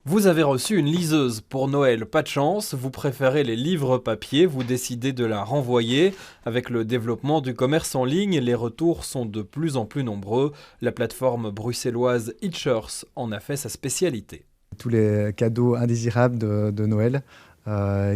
Vous avez reçu une liseuse pour Noël, pas de chance, vous préférez les livres papier, vous décidez de la renvoyer. Avec le développement du commerce en ligne, les retours sont de plus en plus nombreux. La plateforme bruxelloise Itchers en a fait sa spécialité. Tous les cadeaux indésirables de Noël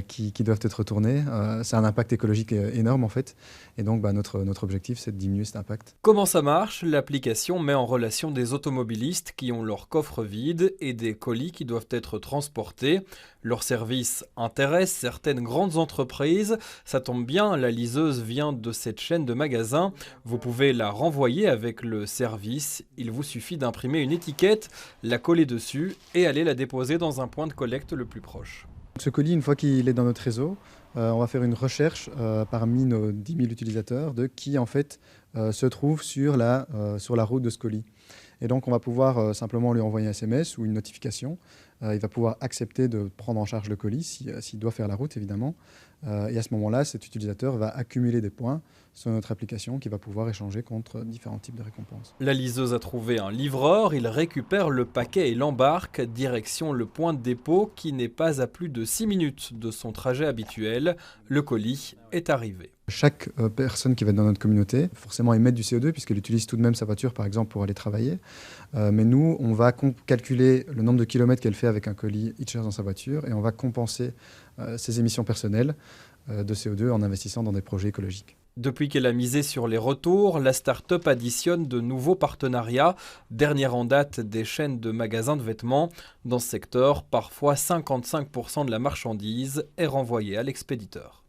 qui doivent être retournés. C'est un impact écologique énorme en fait. Et donc notre objectif, c'est de diminuer cet impact. Comment ça marche? L'application met en relation des automobilistes qui ont leur coffre vide et des colis qui doivent être transportés. Leur service intéresse certaines grandes entreprises. Ça tombe bien, la liseuse vient de cette chaîne de magasins. Vous pouvez la renvoyer avec le service. Il vous suffit d'imprimer une étiquette, la coller dessus et aller la déposer dans un point de collecte le plus proche. Ce colis, une fois qu'il est dans notre réseau, on va faire une recherche parmi nos 10 000 utilisateurs de qui en fait se trouve sur la route de ce colis. Et donc on va pouvoir simplement lui envoyer un SMS ou une notification. Il va pouvoir accepter de prendre en charge le colis s'il doit faire la route évidemment. Et à ce moment-là, cet utilisateur va accumuler des points sur notre application qui va pouvoir échanger contre différents types de récompenses. La liseuse a trouvé un livreur, il récupère le paquet et l'embarque, direction le point de dépôt qui n'est pas à plus de 6 minutes de son trajet habituel. Le colis est arrivé. Chaque personne qui va être dans notre communauté, forcément émettre du CO2 puisqu'elle utilise tout de même sa voiture par exemple pour aller travailler. Mais nous, on va calculer le nombre de kilomètres qu'elle fait avec un colis Itchers dans sa voiture et on va compenser ses émissions personnelles de CO2 en investissant dans des projets écologiques. Depuis qu'elle a misé sur les retours, la start-up additionne de nouveaux partenariats. Dernière en date des chaînes de magasins de vêtements. Dans ce secteur, parfois 55% de la marchandise est renvoyée à l'expéditeur.